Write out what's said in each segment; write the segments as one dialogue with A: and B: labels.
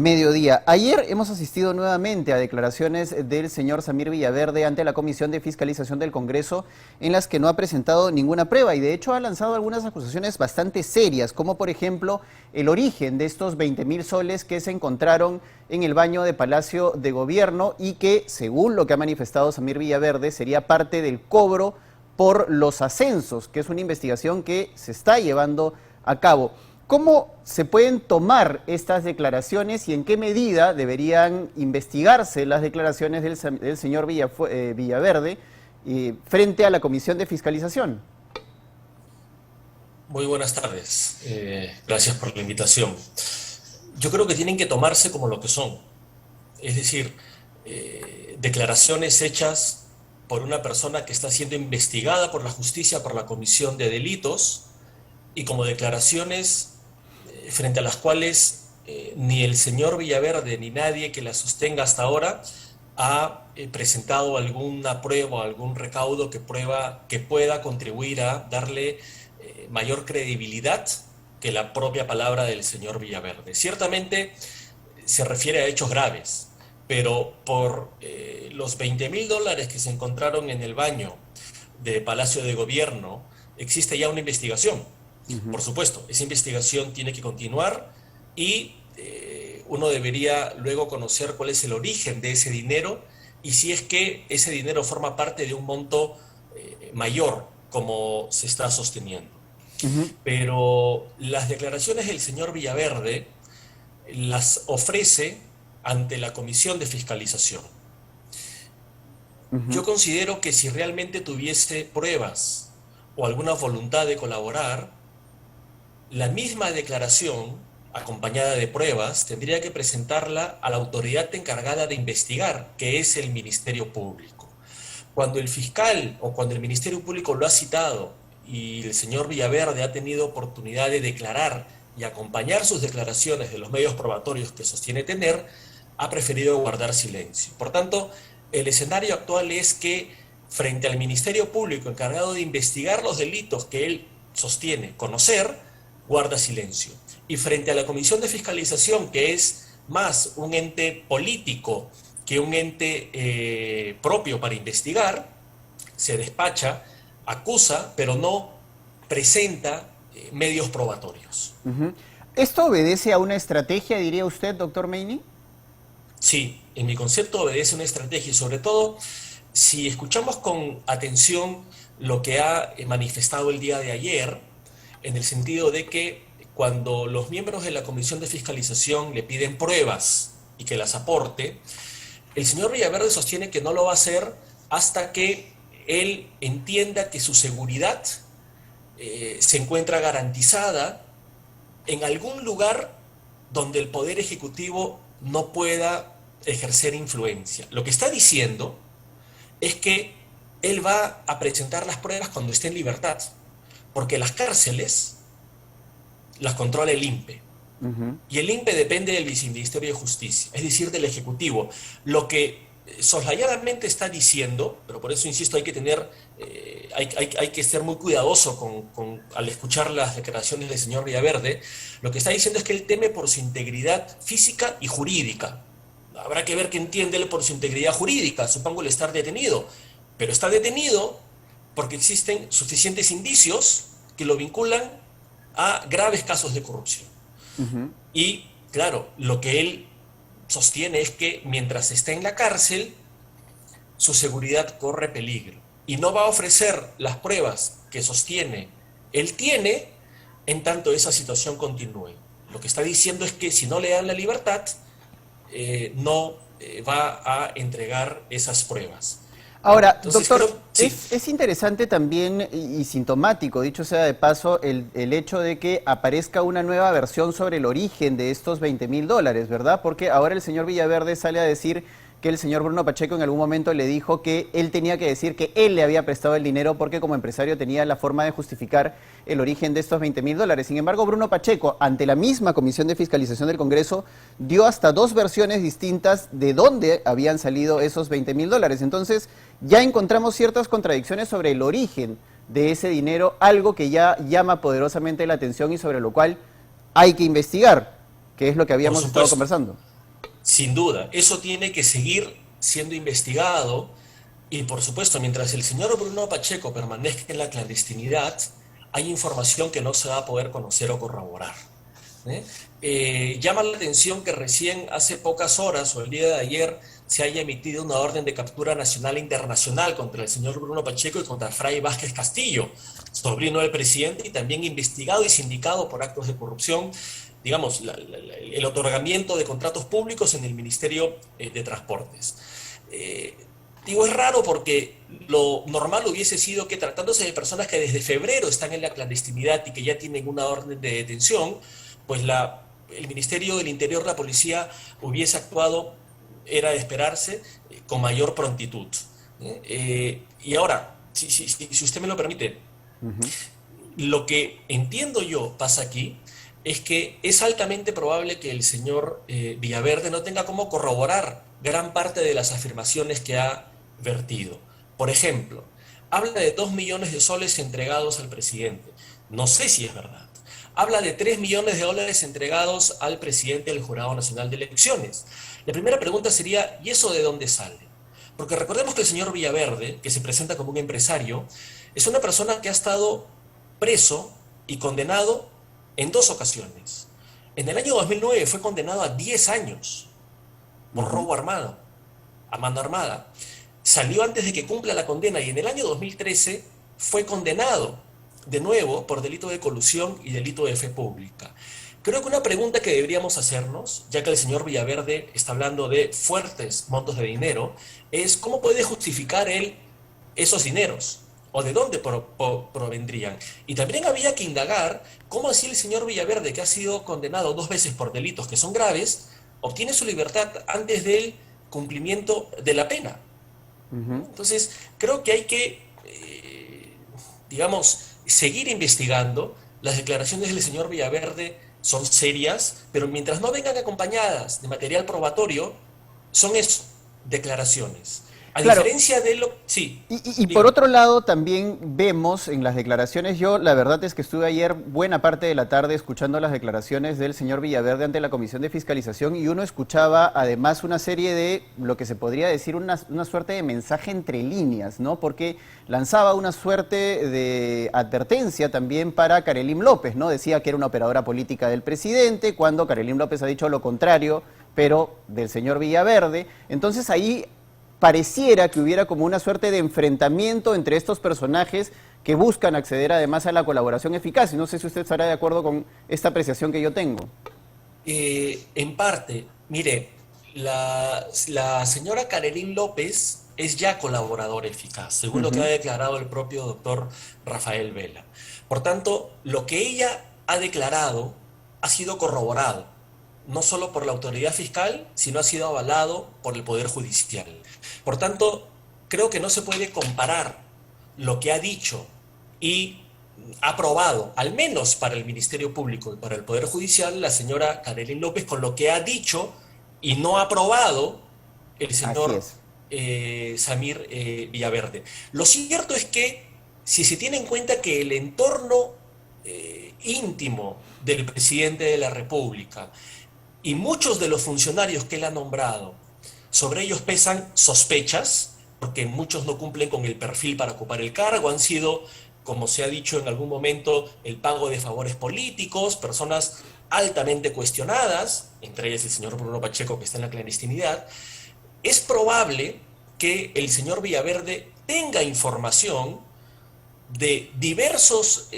A: mediodía. Ayer hemos asistido nuevamente a declaraciones del señor Samir Villaverde ante la Comisión de Fiscalización del Congreso, en las que no ha presentado ninguna prueba y de hecho ha lanzado algunas acusaciones bastante serias, como por ejemplo el origen de estos 20.000 soles que se encontraron en el baño de Palacio de Gobierno y que, según lo que ha manifestado Samir Villaverde, sería parte del cobro por los ascensos, que es una investigación que se está llevando a cabo. ¿Cómo se pueden tomar estas declaraciones y en qué medida deberían investigarse las declaraciones del señor Villaverde frente a la Comisión de Fiscalización?
B: Muy buenas tardes. Gracias por la invitación. Yo creo que tienen que tomarse como lo que son. Es decir, declaraciones hechas por una persona que está siendo investigada por la justicia, por la comisión de delitos, y como declaraciones frente a las cuales ni el señor Villaverde ni nadie que la sostenga hasta ahora ha presentado alguna prueba o algún recaudo que pueda contribuir a darle mayor credibilidad que la propia palabra del señor Villaverde. Ciertamente se refiere a hechos graves, pero por los $20.000 que se encontraron en el baño de Palacio de Gobierno, existe ya una investigación. Por supuesto, esa investigación tiene que continuar y uno debería luego conocer cuál es el origen de ese dinero y si es que ese dinero forma parte de un monto mayor, como se está sosteniendo. Pero las declaraciones del señor Villaverde las ofrece ante la Comisión de Fiscalización. Yo considero que si realmente tuviese pruebas o alguna voluntad de colaborar, la misma declaración, acompañada de pruebas, tendría que presentarla a la autoridad encargada de investigar, que es el Ministerio Público. Cuando el fiscal o cuando el Ministerio Público lo ha citado y el señor Villaverde ha tenido oportunidad de declarar y acompañar sus declaraciones de los medios probatorios que sostiene tener, ha preferido guardar silencio. Por tanto, el escenario actual es que frente al Ministerio Público encargado de investigar los delitos que él sostiene conocer, guarda silencio. Y frente a la Comisión de Fiscalización, que es más un ente político que un ente propio para investigar, se despacha, acusa, pero no presenta medios probatorios.
A: ¿Esto obedece a una estrategia, diría usted, doctor Meini?
B: Sí, en mi concepto obedece a una estrategia y sobre todo si escuchamos con atención lo que ha manifestado el día de ayer, en el sentido de que cuando los miembros de la Comisión de Fiscalización le piden pruebas y que las aporte, el señor Villaverde sostiene que no lo va a hacer hasta que él entienda que su seguridad se encuentra garantizada en algún lugar donde el Poder Ejecutivo no pueda ejercer influencia. Lo que está diciendo es que él va a presentar las pruebas cuando esté en libertad, porque las cárceles las controla el INPE. Y el INPE depende del Viceministerio de Justicia, es decir, del Ejecutivo. Lo que soslayadamente está diciendo, pero por eso insisto, hay que ser muy cuidadoso al escuchar las declaraciones del señor Villaverde, lo que está diciendo es que él teme por su integridad física y jurídica. Habrá que ver qué entiende él por su integridad jurídica, supongo el estar detenido, pero está detenido porque existen suficientes indicios que lo vinculan a graves casos de corrupción. Y, claro, lo que él sostiene es que mientras está en la cárcel, su seguridad corre peligro. Y no va a ofrecer las pruebas que sostiene él tiene en tanto esa situación continúe. Lo que está diciendo es que si no le dan la libertad, no va a entregar esas pruebas.
A: Ahora,
B: Entonces,
A: doctor,
B: sí.
A: es interesante también y sintomático, dicho sea de paso, el hecho de que aparezca una nueva versión sobre el origen de estos $20.000, ¿verdad? Porque ahora el señor Villaverde sale a decir que el señor Bruno Pacheco en algún momento le dijo que él tenía que decir que él le había prestado el dinero porque como empresario tenía la forma de justificar el origen de estos $20.000. Sin embargo, Bruno Pacheco, ante la misma Comisión de Fiscalización del Congreso, dio hasta dos versiones distintas de dónde habían salido esos $20.000. Entonces, ya encontramos ciertas contradicciones sobre el origen de ese dinero, algo que ya llama poderosamente la atención y sobre lo cual hay que investigar, que es lo que habíamos estado conversando.
B: Sin duda, eso tiene que seguir siendo investigado y por supuesto, mientras el señor Bruno Pacheco permanezca en la clandestinidad, hay información que no se va a poder conocer o corroborar. ¿Eh? Llama la atención que recién hace pocas horas o el día de ayer se haya emitido una orden de captura nacional e internacional contra el señor Bruno Pacheco y contra Fray Vázquez Castillo, sobrino del presidente y también investigado y sindicado por actos de corrupción, digamos, el otorgamiento de contratos públicos en el Ministerio de Transportes. Digo, es raro porque lo normal hubiese sido que tratándose de personas que desde febrero están en la clandestinidad y que ya tienen una orden de detención, pues el Ministerio del Interior, la policía, hubiese actuado, era de esperarse, con mayor prontitud. Y ahora, si usted me lo permite, lo que entiendo yo pasa aquí es que es altamente probable que el señor Villaverde no tenga cómo corroborar gran parte de las afirmaciones que ha vertido. Por ejemplo, habla de 2 millones de soles entregados al presidente. No sé si es verdad. Habla de 3 millones de dólares entregados al presidente del Jurado Nacional de Elecciones. La primera pregunta sería, ¿y eso de dónde sale? Porque recordemos que el señor Villaverde, que se presenta como un empresario, es una persona que ha estado preso y condenado en 2 ocasiones. En el año 2009 fue condenado a 10 años por robo armado, a mano armada. Salió antes de que cumpla la condena y en el año 2013 fue condenado de nuevo por delito de colusión y delito de fe pública. Creo que una pregunta que deberíamos hacernos, ya que el señor Villaverde está hablando de fuertes montos de dinero, es cómo puede justificar él esos dineros o de dónde provendrían. Y también había que indagar cómo así el señor Villaverde, que ha sido condenado 2 veces por delitos que son graves, obtiene su libertad antes del cumplimiento de la pena. Entonces, creo que hay que, digamos, seguir investigando. Las declaraciones del señor Villaverde son serias, pero mientras no vengan acompañadas de material probatorio, son eso, declaraciones. A
A: Claro.
B: diferencia de lo... Sí.
A: Y por otro lado también vemos en las declaraciones, yo la verdad es que estuve ayer buena parte de la tarde escuchando las declaraciones del señor Villaverde ante la Comisión de Fiscalización y uno escuchaba además una serie de, lo que se podría decir, una suerte de mensaje entre líneas, ¿no? Porque lanzaba una suerte de advertencia también para Karelim López, ¿no? Decía que era una operadora política del presidente, cuando Karelim López ha dicho lo contrario, pero del señor Villaverde. Entonces ahí pareciera que hubiera como una suerte de enfrentamiento entre estos personajes que buscan acceder además a la colaboración eficaz. Y no sé si usted estará de acuerdo con esta apreciación que yo tengo.
B: En parte, mire, la señora Karelim López es ya colaboradora eficaz, según lo que ha declarado el propio doctor Rafael Vela. Por tanto, lo que ella ha declarado ha sido corroborado, no solo por la autoridad fiscal, sino ha sido avalado por el Poder Judicial. Por tanto, creo que no se puede comparar lo que ha dicho y ha aprobado, al menos para el Ministerio Público y para el Poder Judicial, la señora Karelim López con lo que ha dicho y no ha aprobado el señor Samir Villaverde. Lo cierto es que si se tiene en cuenta que el entorno íntimo del presidente de la República y muchos de los funcionarios que él ha nombrado, sobre ellos pesan sospechas, porque muchos no cumplen con el perfil para ocupar el cargo, han sido, como se ha dicho en algún momento, el pago de favores políticos, personas altamente cuestionadas, entre ellas el señor Bruno Pacheco, que está en la clandestinidad. Es probable que el señor Villaverde tenga información de diversos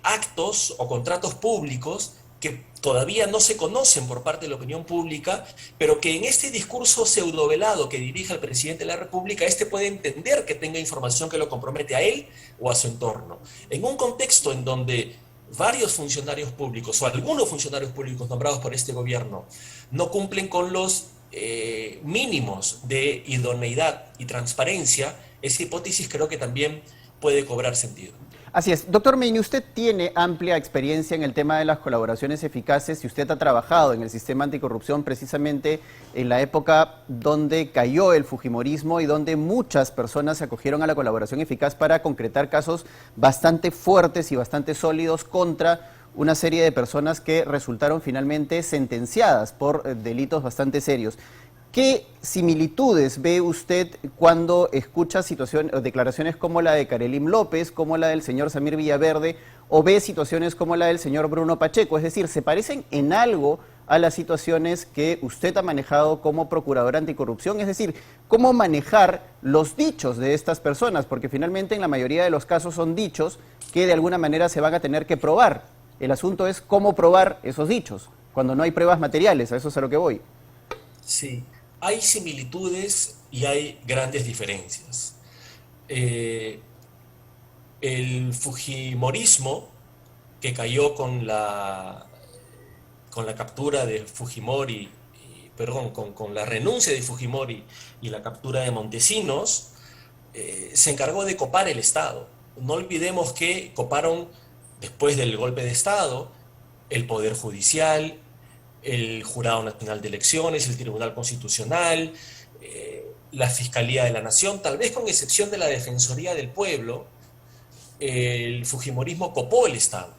B: actos o contratos públicos que todavía no se conocen por parte de la opinión pública, pero que en este discurso pseudovelado que dirige el presidente de la República, este puede entender que tenga información que lo compromete a él o a su entorno. En un contexto en donde varios funcionarios públicos o algunos funcionarios públicos nombrados por este gobierno no cumplen con los mínimos de idoneidad y transparencia, esa hipótesis creo que también puede cobrar sentido.
A: Así es. Doctor Meini, usted tiene amplia experiencia en el tema de las colaboraciones eficaces y usted ha trabajado en el sistema anticorrupción precisamente en la época donde cayó el fujimorismo y donde muchas personas se acogieron a la colaboración eficaz para concretar casos bastante fuertes y bastante sólidos contra una serie de personas que resultaron finalmente sentenciadas por delitos bastante serios. ¿Qué similitudes ve usted cuando escucha situaciones, declaraciones como la de Karelim López, como la del señor Samir Villaverde, o ve situaciones como la del señor Bruno Pacheco? Es decir, ¿se parecen en algo a las situaciones que usted ha manejado como procurador anticorrupción? Es decir, ¿cómo manejar los dichos de estas personas? Porque finalmente en la mayoría de los casos son dichos que de alguna manera se van a tener que probar. El asunto es cómo probar esos dichos, cuando no hay pruebas materiales, a eso es a lo que voy.
B: Sí, hay similitudes y hay grandes diferencias. Eh, el Fujimorismo, que cayó con la captura de Fujimori, perdón, con la renuncia de Fujimori y la captura de Montesinos, se encargó de copar el Estado. No olvidemos que coparon, después del golpe de Estado, el Poder Judicial, el Jurado Nacional de Elecciones, el Tribunal Constitucional, la Fiscalía de la Nación, tal vez con excepción de la Defensoría del Pueblo. El Fujimorismo copó el Estado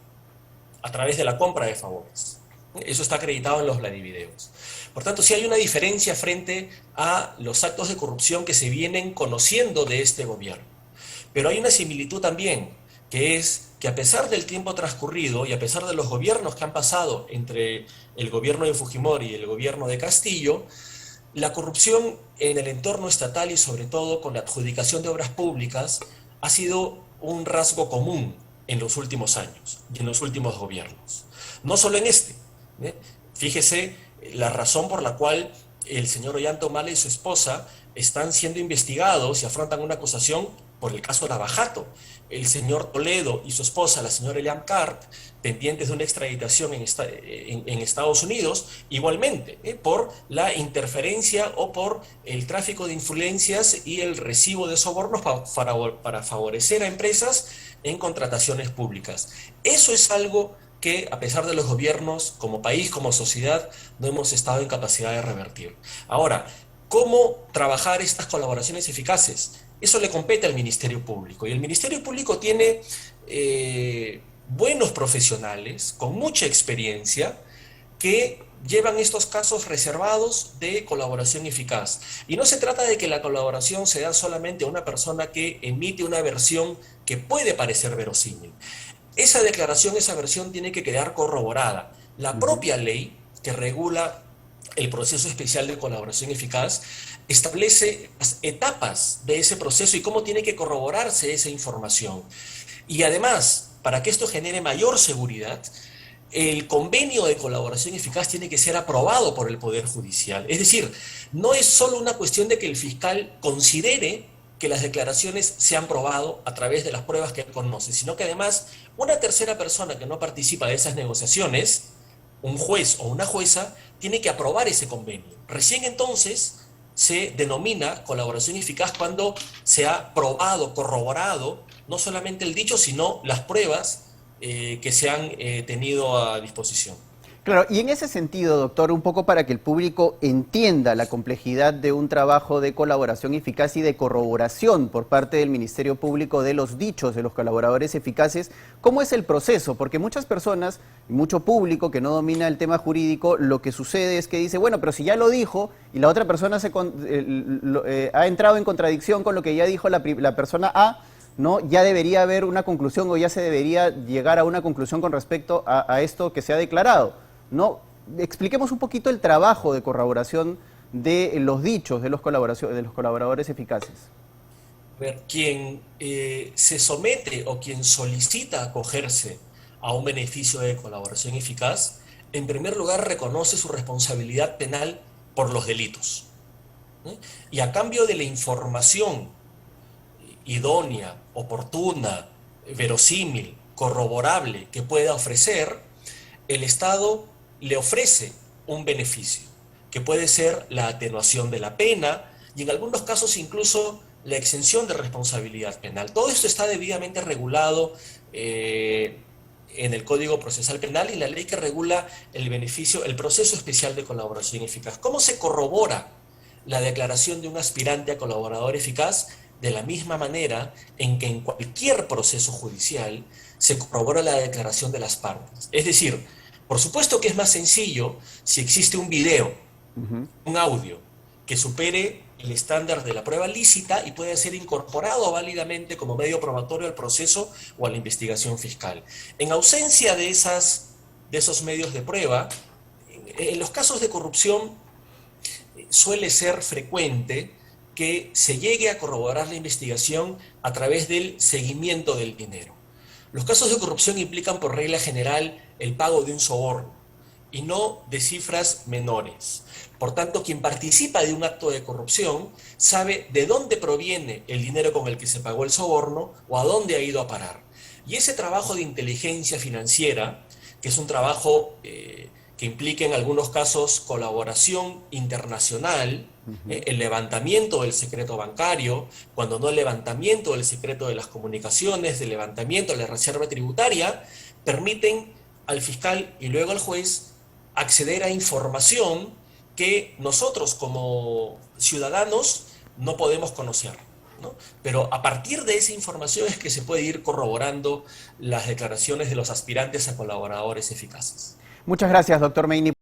B: a través de la compra de favores. Eso está acreditado en los Vladivideos. Por tanto, sí hay una diferencia frente a los actos de corrupción que se vienen conociendo de este gobierno. Pero hay una similitud también, que es que a pesar del tiempo transcurrido y a pesar de los gobiernos que han pasado entre el gobierno de Fujimori y el gobierno de Castillo, la corrupción en el entorno estatal y sobre todo con la adjudicación de obras públicas ha sido un rasgo común en los últimos años y en los últimos gobiernos. No solo en este. Fíjese la razón por la cual el señor Ollanta Humala y su esposa están siendo investigados y afrontan una acusación por el caso Lavajato. El señor Toledo y su esposa, la señora Elian Karp, pendientes de una extraditación en Estados Unidos, igualmente, por la interferencia o por el tráfico de influencias y el recibo de sobornos para favorecer a empresas en contrataciones públicas. Eso es algo que, a pesar de los gobiernos, como país, como sociedad, no hemos estado en capacidad de revertir. Ahora, ¿cómo trabajar estas colaboraciones eficaces? Eso le compete al Ministerio Público. Y el Ministerio Público tiene buenos profesionales con mucha experiencia que llevan estos casos reservados de colaboración eficaz. Y no se trata de que la colaboración se da solamente a una persona que emite una versión que puede parecer verosímil. Esa declaración, esa versión tiene que quedar corroborada. La propia ley que regula el proceso especial de colaboración eficaz establece las etapas de ese proceso y cómo tiene que corroborarse esa información. Y además, para que esto genere mayor seguridad, el convenio de colaboración eficaz tiene que ser aprobado por el Poder Judicial. Es decir, no es solo una cuestión de que el fiscal considere que las declaraciones se han probado a través de las pruebas que él conoce, sino que además una tercera persona que no participa de esas negociaciones, un juez o una jueza, tiene que aprobar ese convenio. Recién entonces se denomina colaboración eficaz cuando se ha probado, corroborado, no solamente el dicho, sino las pruebas que se han tenido a disposición.
A: Claro, y en ese sentido, doctor, un poco para que el público entienda la complejidad de un trabajo de colaboración eficaz y de corroboración por parte del Ministerio Público de los dichos de los colaboradores eficaces, ¿cómo es el proceso? Porque muchas personas, mucho público que no domina el tema jurídico, lo que sucede es que dice, bueno, pero si ya lo dijo y la otra persona ha entrado en contradicción con lo que ya dijo la persona A, ¿no? Ya debería haber una conclusión o ya se debería llegar a una conclusión con respecto a esto que se ha declarado. No, expliquemos un poquito el trabajo de corroboración de los dichos de los colaboradores eficaces.
B: A ver, quien se somete o quien solicita acogerse a un beneficio de colaboración eficaz, en primer lugar reconoce su responsabilidad penal por los delitos. Y a cambio de la información idónea, oportuna, verosímil, corroborable que pueda ofrecer, el Estado le ofrece un beneficio, que puede ser la atenuación de la pena y en algunos casos incluso la exención de responsabilidad penal. Todo esto está debidamente regulado en el Código Procesal Penal y la ley que regula el beneficio, el proceso especial de colaboración eficaz. ¿Cómo se corrobora la declaración de un aspirante a colaborador eficaz? de la misma manera en que en cualquier proceso judicial se corrobora la declaración de las partes. Es decir, por supuesto que es más sencillo si existe un video, un audio, que supere el estándar de la prueba lícita y puede ser incorporado válidamente como medio probatorio al proceso o a la investigación fiscal. En ausencia de esos medios de prueba, en los casos de corrupción suele ser frecuente que se llegue a corroborar la investigación a través del seguimiento del dinero. Los casos de corrupción implican por regla general el pago de un soborno y no de cifras menores. Por tanto, quien participa de un acto de corrupción sabe de dónde proviene el dinero con el que se pagó el soborno o a dónde ha ido a parar. Y ese trabajo de inteligencia financiera, que es un trabajo que implica en algunos casos colaboración internacional, el levantamiento del secreto bancario, cuando no el levantamiento del secreto de las comunicaciones, el levantamiento de la reserva tributaria, permiten al fiscal y luego al juez acceder a información que nosotros como ciudadanos no podemos conocer, ¿no? Pero a partir de esa información es que se puede ir corroborando las declaraciones de los aspirantes a colaboradores eficaces.
A: Muchas gracias, doctor Meini.